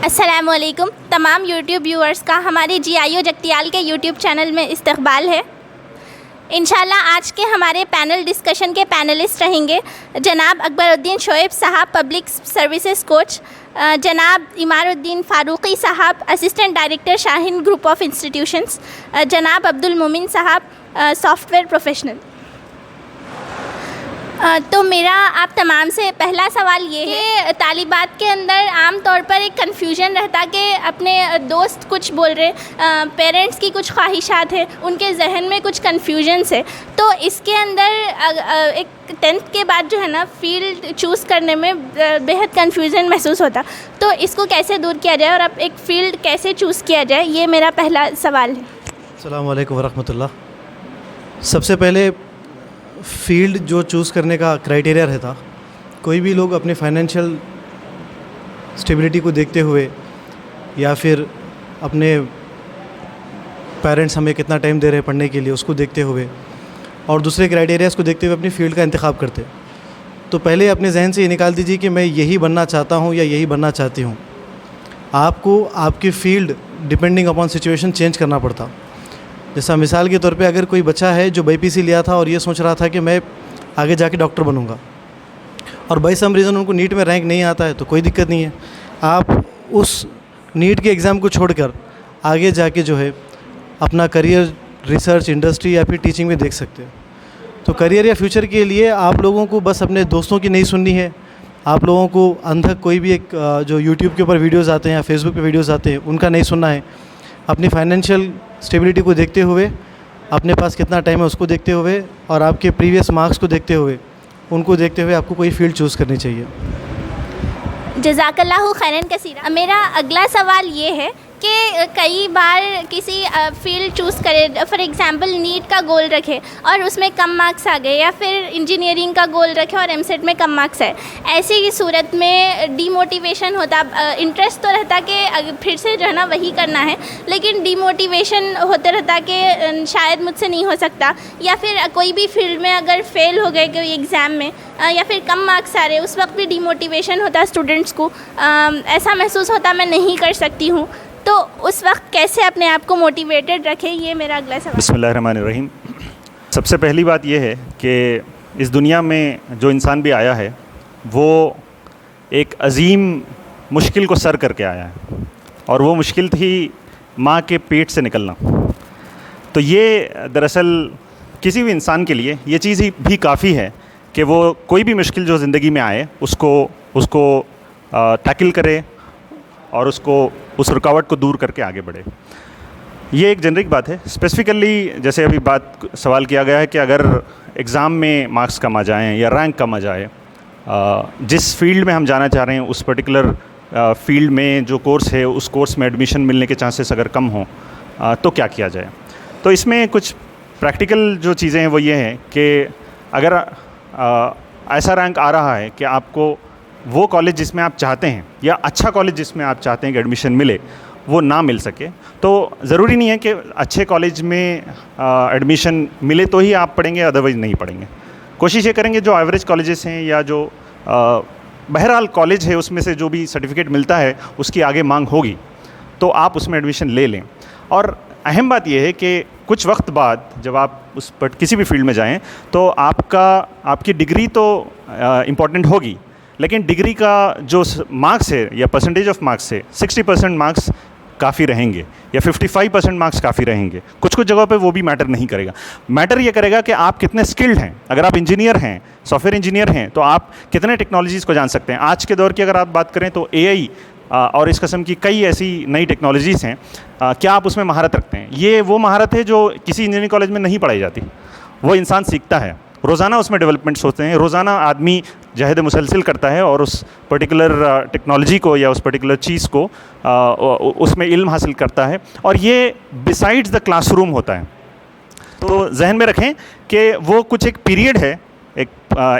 अस्सलामुअलैकुम तमाम YouTube viewers का हमारे GIO जगतियाल के यूट्यूब चैनल में इस्तकबाल है। इंशाल्लाह आज के हमारे पैनल डिस्कशन के पैनलिस्ट रहेंगे जनाब अकबरुद्दीन शोएब साहब, पब्लिक सर्विसेज कोच, जनाब इमारुद्दीन फ़ारूक़ी साहब, assistant director Shaheen group of institutions, जनाब अब्दुल मोमिन साहब, सॉफ्टवेयर प्रोफेशनल। तो मेरा आप तमाम से पहला सवाल ये है, तालिबात के अंदर आम तौर पर एक कन्फ्यूजन रहता कि अपने दोस्त कुछ बोल रहे, पेरेंट्स की कुछ ख्वाहिशात है, उनके जहन में कुछ कन्फ्यूजन्स है। तो इसके अंदर एक 10th के बाद जो है ना फ़ील्ड चूज़ करने में बेहद कन्फ्यूज़न महसूस होता, तो इसको कैसे दूर किया जाए और अब एक फ़ील्ड कैसे चूज़ किया जाए, ये मेरा पहला सवाल है। अस्सलाम वालेकुम वरहमतुल्लाह। सबसे पहले फ़ील्ड जो चूज़ करने का क्राइटेरिया रहता, कोई भी लोग अपने फाइनेंशियल स्टेबिलिटी को देखते हुए या फिर अपने पेरेंट्स हमें कितना टाइम दे रहे हैं पढ़ने के लिए उसको देखते हुए और दूसरे क्राइटेरियाज़ को देखते हुए अपनी फ़ील्ड का इंतखाब करते। तो पहले अपने जहन से ये निकाल दीजिए कि मैं यही बनना चाहता हूँ या यही बनना चाहती हूँ। आपको आपकी field depending upon situation change करना पड़ता। जैसा मिसाल के तौर पे अगर कोई बच्चा है जो BPC लिया था और ये सोच रहा था कि मैं आगे जाके डॉक्टर बनूंगा और बाई सम रीज़न उनको नीट में रैंक नहीं आता है, तो कोई दिक्कत नहीं है, आप उस नीट के एग्ज़ाम को छोड़कर आगे जाके जो है अपना करियर रिसर्च इंडस्ट्री या फिर टीचिंग में देख सकते हो। तो करियर या फ्यूचर के लिए आप लोगों को बस अपने दोस्तों की नहीं सुननी है, आप लोगों को अंधक कोई भी एक जो यूट्यूब के ऊपर वीडियोज़ आते हैं या फेसबुक पर वीडियोज़ आते हैं उनका नहीं सुनना है। अपनी फाइनेंशियल स्टेबिलिटी को देखते हुए, अपने पास कितना टाइम है उसको देखते हुए और आपके प्रीवियस मार्क्स को देखते हुए, उनको देखते हुए आपको कोई फ़ील्ड चूज़ करनी चाहिए। जज़ाकल्लाहु खैरन कसीरा। मेरा अगला सवाल ये है कि कई बार किसी फ़ील्ड चूज़ करे, फॉर एग्ज़ाम्पल नीट का गोल रखे और उसमें कम मार्क्स आ गए, या फिर इंजीनियरिंग का गोल रखे और MSET में कम मार्क्स है, ऐसी की सूरत में डीमोटिवेशन होता। इंटरेस्ट तो रहता कि फिर से जो है ना वही करना है, लेकिन डीमोटिवेशन होते रहता कि शायद मुझसे नहीं हो सकता, या फिर कोई भी फील्ड में अगर फेल हो गए कोई एग्ज़ाम में या फिर कम मार्क्स आ रहे, उस वक्त भी डीमोटिवेशन होता स्टूडेंट्स को, ऐसा महसूस होता मैं नहीं कर सकती हूँ। तो उस वक्त कैसे अपने आप को मोटिवेटेड रखें, ये मेरा अगला सवाल। बिस्मिल्लाहिर्रहमानिर्रहीम। सबसे पहली बात यह है कि इस दुनिया में जो इंसान भी आया है वो एक अजीम मुश्किल को सर करके आया है, और वो मुश्किल थी माँ के पेट से निकलना। तो ये दरअसल किसी भी इंसान के लिए ये चीज़ ही भी काफ़ी है कि वो कोई भी मुश्किल जो ज़िंदगी में आए उसको टैकल करे और उस रुकावट को दूर करके आगे बढ़े। ये एक जेनरिक बात है। स्पेसिफ़िकली जैसे अभी सवाल किया गया है कि अगर एग्ज़ाम में मार्क्स कम आ जाएँ या रैंक कम आ जाए, जिस फील्ड में हम जाना चाह रहे हैं उस पर्टिकुलर फील्ड में जो कोर्स है उस कोर्स में एडमिशन मिलने के चांसेस अगर कम हों, तो क्या किया जाए। तो इसमें कुछ प्रैक्टिकल जो चीज़ें हैं वो ये हैं कि अगर ऐसा रैंक आ रहा है कि आपको वो कॉलेज जिसमें आप चाहते हैं या अच्छा कॉलेज जिसमें आप चाहते हैं कि एडमिशन मिले वो ना मिल सके, तो ज़रूरी नहीं है कि अच्छे कॉलेज में एडमिशन मिले तो ही आप पढ़ेंगे, अदरवाइज़ नहीं पढ़ेंगे। कोशिश ये करेंगे जो एवरेज कॉलेजेस हैं या जो बहरहाल कॉलेज है उसमें से जो भी सर्टिफिकेट मिलता है उसकी आगे मांग होगी तो आप उसमें एडमिशन ले लें। और अहम बात यह है कि कुछ वक्त बाद जब आप किसी भी फील्ड में जाएँ तो आपकी डिग्री तो इम्पॉर्टेंट होगी, लेकिन डिग्री का जो मार्क्स है या परसेंटेज ऑफ मार्क्स है 60% मार्क्स काफ़ी रहेंगे या 55% मार्क्स काफ़ी रहेंगे। कुछ जगहों पे वो भी मैटर नहीं करेगा। मैटर ये करेगा कि आप कितने स्किल्ड हैं। अगर आप इंजीनियर हैं, सॉफ्टवेयर इंजीनियर हैं, तो आप कितने टेक्नोलॉजीज़ को जान सकते हैं। आज के दौर की अगर आप बात करें तो AI और इस किस्म की कई ऐसी नई टेक्नोलॉजीज़ हैं, क्या आप उसमें महारत रखते हैं। ये वो महारत है जो किसी इंजीनियरिंग कॉलेज में नहीं पढ़ाई जाती, वो इंसान सीखता है, रोज़ाना उसमें डेवलपमेंट्स होते हैं, रोज़ाना आदमी जहद मुसलसिल करता है और उस पर्टिकुलर टेक्नोलॉजी को या उस पर्टिकुलर चीज़ को उसमें इल्म हासिल करता है, और ये बिसाइड्स द क्लासरूम होता है। तो जहन में रखें कि वो कुछ एक पीरियड है एक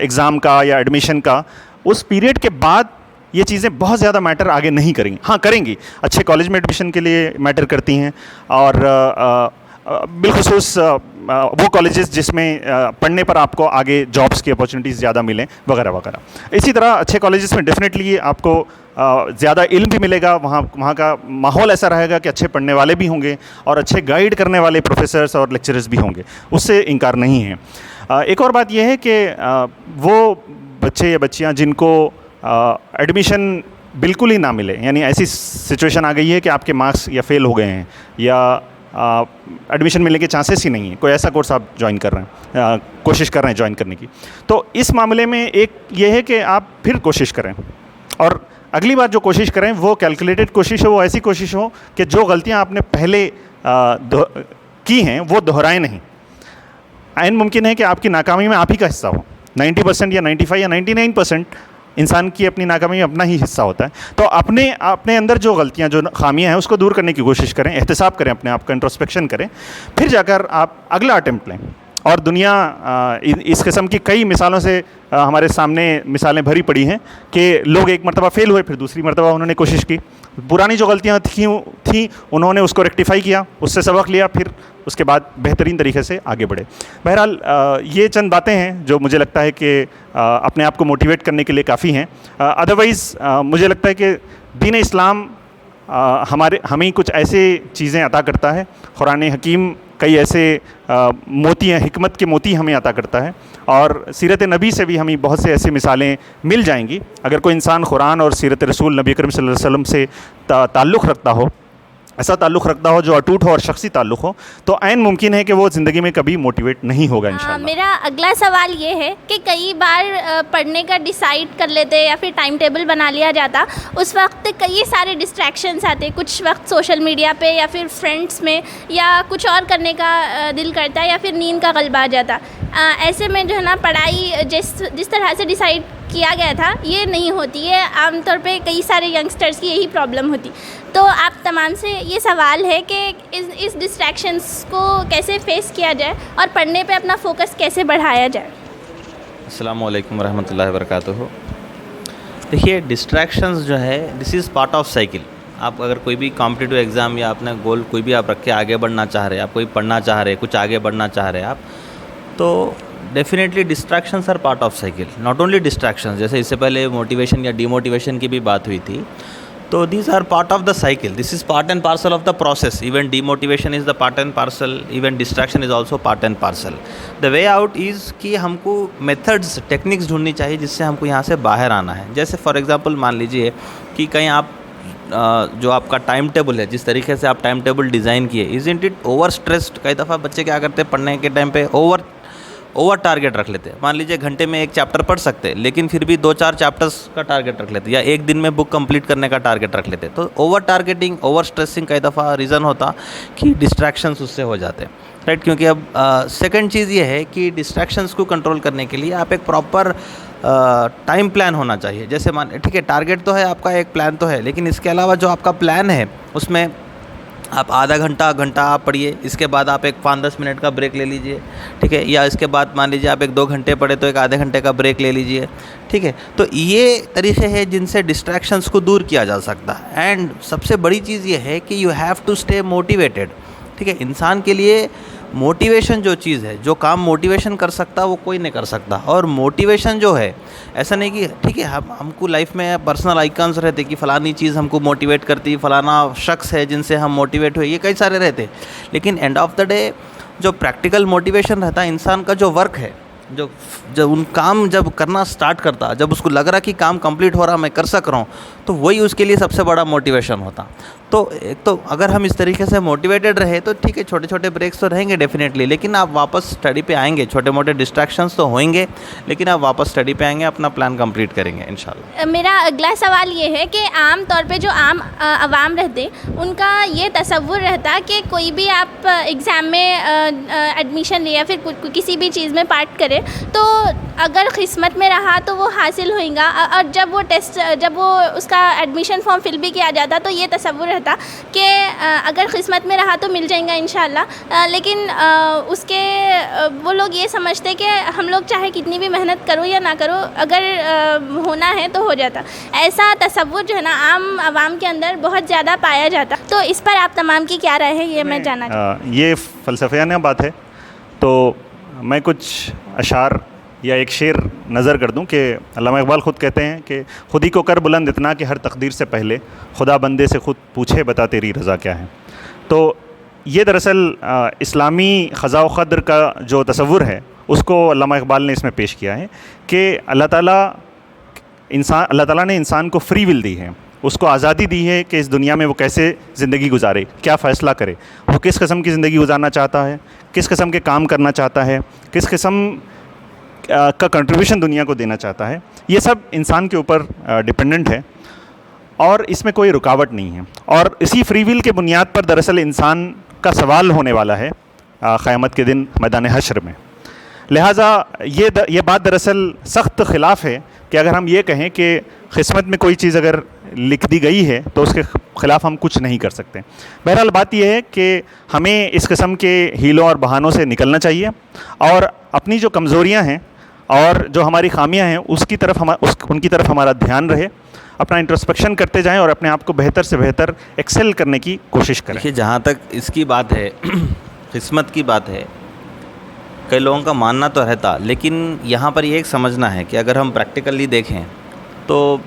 एग्ज़ाम का या एडमिशन का, उस पीरियड के बाद ये चीज़ें बहुत ज़्यादा मैटर आगे नहीं करेंगी। हाँ करेंगी, अच्छे कॉलेज में एडमिशन के लिए मैटर करती हैं, और बिलखुसूस वो कॉलेजेस जिसमें पढ़ने पर आपको आगे जॉब्स की अपॉर्चुनिटीज़ ज़्यादा मिलें वगैरह वगैरह। इसी तरह अच्छे कॉलेजेस में डेफिनेटली आपको ज़्यादा इल्म भी मिलेगा, वहाँ का माहौल ऐसा रहेगा कि अच्छे पढ़ने वाले भी होंगे और अच्छे गाइड करने वाले प्रोफेसर्स और लेक्चरर्स भी होंगे, उससे इनकार नहीं है। एक और बात यह है कि वो बच्चे या बच्चियाँ जिनको एडमिशन बिल्कुल ही ना मिले, यानी ऐसी सिचुएशन आ गई है कि आपके मार्क्स या फेल हो गए हैं या एडमिशन मिलने के चांसेस ही नहीं है, कोई ऐसा कोर्स आप ज्वाइन कर रहे हैं, कोशिश कर रहे हैं ज्वाइन करने की, तो इस मामले में एक ये है कि आप फिर कोशिश करें और अगली बार जो कोशिश करें वो कैलकुलेटेड कोशिश हो, वो ऐसी कोशिश हो कि जो गलतियां आपने पहले की हैं वो दोहराएं नहीं। ऐन मुमकिन है कि आपकी नाकामी में आप ही का हिस्सा हो, 90% या 95 या 99% इंसान की अपनी नाकामी में अपना ही हिस्सा होता है। तो अपने अंदर जो गलतियां, जो खामियां हैं, उसको दूर करने की कोशिश करें, एहतिसाब करें, अपने आप का इंट्रोस्पेक्शन करें, फिर जाकर आप अगला अटेम्प्ट लें। और दुनिया इस किस्म की कई मिसालों से हमारे सामने मिसालें भरी पड़ी हैं कि लोग एक मरतबा फेल हुए, फिर दूसरी मरतबा उन्होंने कोशिश की, पुरानी जो गलतियाँ थी उन्होंने उसको रेक्टिफाई किया, उससे सबक लिया, फिर उसके बाद बेहतरीन तरीके से आगे बढ़े। बहरहाल ये चंद बातें हैं जो मुझे लगता है कि अपने आप को मोटिवेट करने के लिए काफ़ी हैं। अदरवाइज़ मुझे लगता है कि दीन इस्लाम हमें कुछ ऐसे चीज़ें अता करता है, कुरान हकीम कई ऐसे मोती हैं, हिकमत के मोती हमें अता करता है, और सीरत नबी से भी हमें बहुत से ऐसी मिसालें मिल जाएंगी। अगर कोई इंसान कुरान और सीरत रसूल नबी करीम सल्लल्लाहु अलैहि वसल्लम से ताल्लुक़ रखता हो, ऐसा ताल्लुक़ रखता हो जो अटूट हो और शख्सी ताल्लुक़ हो, तो ऐन मुमकिन है कि वो ज़िंदगी में कभी मोटिवेट नहीं होगा इंशाअल्लाह। मेरा अगला सवाल ये है कि कई बार पढ़ने का डिसाइड कर लेते या फिर टाइम टेबल बना लिया जाता, उस वक्त कई सारे डिस्ट्रैक्शंस आते, कुछ वक्त सोशल मीडिया पे या फिर फ्रेंड्स में या कुछ और करने का दिल करता है या फिर नींद का गलबा आ जाता। ऐसे में जो है ना, पढ़ाई जिस तरह से डिसाइड किया गया था ये नहीं होती है। आमतौर पे कई सारे यंगस्टर्स की यही प्रॉब्लम होती। तो आप तमाम से ये सवाल है कि इस डिस्ट्रैक्शंस को कैसे फेस किया जाए और पढ़ने पे अपना फोकस कैसे बढ़ाया जाए। अस्सलाम वालेकुम रहमतुल्लाहि व बरकातुहू। देखिए, डिस्ट्रैक्शंस जो है, this is part of cycle. आप अगर कोई भी कॉम्पिटिटिव एग्ज़ाम या अपना गोल कोई भी आप रख के आगे बढ़ना चाह रहे हैं, आप कोई पढ़ना चाह रहे हैं, कुछ आगे बढ़ना चाह रहे हैं आप, तो definitely distractions are part of cycle. Not only distractions, जैसे इससे पहले मोटिवेशन या डीमोटिवेशन की भी बात हुई थी, तो these are part of the cycle, this is part and parcel of the process. Even demotivation is the part and parcel, even distraction is also part and parcel. The way out is कि हमको methods, techniques ढूंढनी चाहिए जिससे हमको यहाँ से बाहर आना है। जैसे फॉर एग्जांपल मान लीजिए कि कहीं आप जो आपका टाइम टेबल है, जिस तरीके से आप टाइम टेबल डिज़ाइन किए, इज़न्ट इट ओवर स्ट्रेस्ड। कई दफ़ा बच्चे क्या करते हैं, पढ़ने के टाइम पे ओवर टारगेट रख लेते हैं। मान लीजिए घंटे में एक चैप्टर पढ़ सकते हैं, लेकिन फिर भी 2-4 चैप्टर्स का टारगेट रख लेते हैं, या एक दिन में बुक कंप्लीट करने का टारगेट रख लेते हैं। तो ओवर टारगेटिंग, ओवर स्ट्रेसिंग कई दफ़ा रीज़न होता कि डिस्ट्रैक्शंस उससे हो जाते हैं, राइट। क्योंकि अब सेकंड चीज़ ये है कि डिस्ट्रैक्शंस को कंट्रोल करने के लिए आप एक प्रॉपर टाइम प्लान होना चाहिए। जैसे मान, ठीक है, टारगेट तो है आपका, एक प्लान तो है, लेकिन इसके अलावा जो आपका प्लान है उसमें आप आधा घंटा आप पढ़िए, इसके बाद आप एक 5-10 मिनट का ब्रेक ले लीजिए, ठीक है, या इसके बाद मान लीजिए आप एक 2 घंटे पढ़े तो एक आधे घंटे का ब्रेक ले लीजिए, ठीक है। तो ये तरीके हैं जिनसे डिस्ट्रैक्शंस को दूर किया जा सकता है। एंड सबसे बड़ी चीज़ ये है कि you have to stay motivated, ठीक है। इंसान के लिए मोटिवेशन जो चीज़ है, जो काम मोटिवेशन कर सकता वो कोई नहीं कर सकता। और मोटिवेशन जो है, ऐसा नहीं कि ठीक है हमको लाइफ में पर्सनल आइकन्स रहते कि फ़लानी चीज़ हमको मोटिवेट करती, फ़लाना शख्स है जिनसे हम मोटिवेट हुए, ये कई सारे रहते, लेकिन एंड ऑफ द डे जो प्रैक्टिकल मोटिवेशन रहता है, इंसान का जो वर्क है, जब उन काम जब करना स्टार्ट करता, जब उसको लग रहा कि काम कंप्लीट हो रहा, मैं कर सक रहा हूँ, तो वही उसके लिए सबसे बड़ा मोटिवेशन होता। तो अगर हम इस तरीके से मोटिवेटेड रहे तो ठीक है, छोटे छोटे ब्रेक्स तो रहेंगे डेफिनेटली, लेकिन आप वापस स्टडी पे आएंगे। छोटे मोटे डिस्ट्रैक्शंस तो होंगे, लेकिन आप वापस स्टडी पे आएंगे, अपना प्लान कंप्लीट करेंगे इंशाल्लाह। मेरा अगला सवाल ये है कि आम तौर पे जो आम आवाम रहते, उनका ये तसव्वुर रहता कि कोई भी आप एग्ज़ाम में एडमिशन ले या फिर किसी भी चीज़ में पार्ट करे, तो अगर किस्मत में रहा तो वो हासिल होगा, और जब वो उसका एडमिशन फॉर्म फिल भी किया जाता तो ये तसव्वुर रहता था कि अगर किस्मत में रहा तो मिल जाएगा इंशाल्लाह, लेकिन उसके वो लोग ये समझते कि हम लोग चाहे कितनी भी मेहनत करो या ना करो, अगर होना है तो हो जाता। ऐसा तसव्वुर जो है ना आम आवाम के अंदर बहुत ज़्यादा पाया जाता। तो इस पर आप तमाम की क्या राय है, ये मैं जानना चाहती हूँ। ये फ़लसफ़ियाना बात है, तो मैं कुछ अशार या एक शेर नज़र कर दूं कि अल्लामा इक़बाल ख़ुद कहते हैं कि खुद ही को कर बुलंद इतना कि हर तकदीर से पहले खुदा बंदे से ख़ुद पूछे बता तेरी रज़ा क्या है। तो ये दरअसल इस्लामी ख़ज़ा व क़द्र का जो तसव्वुर है उसको अल्लामा इक़बाल ने इसमें पेश किया है कि अल्लाह ताला ने इंसान को फ्री विल दी है, उसको आज़ादी दी है कि इस दुनिया में वो कैसे ज़िंदगी गुजारे, क्या फ़ैसला करे, वो किस किस्म की ज़िंदगी गुजारना चाहता है, किस किस्म के काम करना चाहता है, किस किस्म का कंट्रीब्यूशन दुनिया को देना चाहता है। ये सब इंसान के ऊपर डिपेंडेंट है और इसमें कोई रुकावट नहीं है। और इसी फ्री विल के बुनियाद पर दरअसल इंसान का सवाल होने वाला है क़यामत के दिन मैदान हश्र में। लिहाजा ये बात दरअसल सख्त ख़िलाफ़ है कि अगर हम ये कहें कि क़िस्मत में कोई चीज़ अगर लिख दी गई है तो उसके ख़िलाफ़ हम कुछ नहीं कर सकते। बहरहाल बात यह है कि हमें इस किस्म के हीलों और बहानों से निकलना चाहिए और अपनी जो कमज़ोरियाँ हैं और जो हमारी ख़ामियाँ हैं उनकी तरफ हमारा ध्यान रहे, अपना इंट्रोस्पेक्शन करते जाएं और अपने आप को बेहतर से बेहतर एक्सेल करने की कोशिश करें। देखिए, जहाँ तक इसकी बात है किस्मत की बात है, कई लोगों का मानना तो रहता, लेकिन यहाँ पर ये एक समझना है कि अगर हम प्रैक्टिकली देखें तो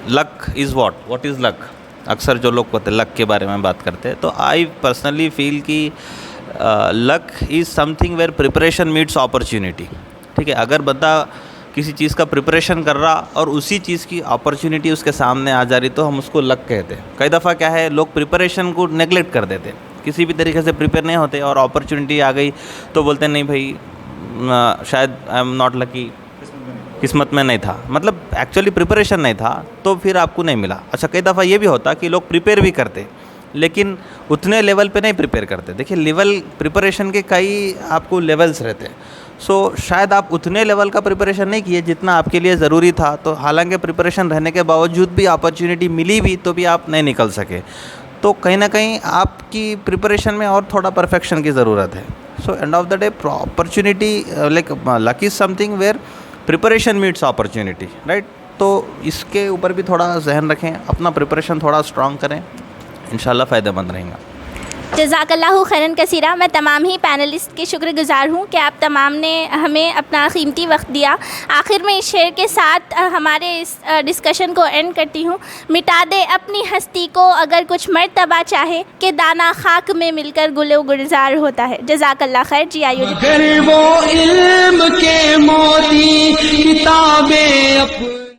luck is what is luck. अक्सर जो लोग कहते हैं लक के बारे में बात करते हैं, तो आई पर्सनली फील कि luck is something where preparation meets opportunity. ठीक है, अगर बंदा किसी चीज़ का प्रिपरेशन कर रहा और उसी चीज़ की अपॉर्चुनिटी उसके सामने आ जा रही तो हम उसको लक कहते हैं। कई दफ़ा क्या है, लोग प्रिपरेशन को नेगलेक्ट कर देते हैं, किसी भी तरीके से प्रिपेयर नहीं होते और अपॉर्चुनिटी आ गई तो बोलते हैं नहीं भाई शायद आई एम नॉट लकी, किस्मत में नहीं था, मतलब एक्चुअली प्रिपरेशन नहीं था तो फिर आपको नहीं मिला। अच्छा, कई दफ़ा ये भी होता कि लोग प्रिपेयर भी करते लेकिन उतने लेवल पे नहीं प्रिपेयर करते। देखिए, लेवल प्रिपरेशन के कई आपको लेवल्स रहते हैं। सो शायद आप उतने लेवल का प्रिपरेशन नहीं किए जितना आपके लिए ज़रूरी था, तो हालांकि प्रिपरेशन रहने के बावजूद भी अपॉर्चुनिटी मिली भी तो भी आप नहीं निकल सके। तो कहीं ना कहीं आपकी प्रिपरेशन में और थोड़ा परफेक्शन की ज़रूरत है। So end of the day opportunity like luck is something where preparation meets opportunity, right. तो इसके ऊपर भी थोड़ा जहन रखें, अपना प्रिपरेशन थोड़ा स्ट्रॉन्ग करें, इंशाल्लाह फ़ायदेमंद रहेगा। जज़ाकल्लाहु खैरन कसीरा। मैं तमाम ही पैनलिस्ट की शुक्रगुज़ार हूँ कि आप तमाम ने हमें अपना कीमती वक्त दिया। आखिर में इस शेर के साथ हमारे इस डिस्कशन को एंड करती हूँ। मिटा दे अपनी हस्ती को अगर कुछ मर्तबा चाहे कि दाना खाक में मिलकर गुलो गुलजार होता है। जज़ाकल्लाह खैर जी। आइए।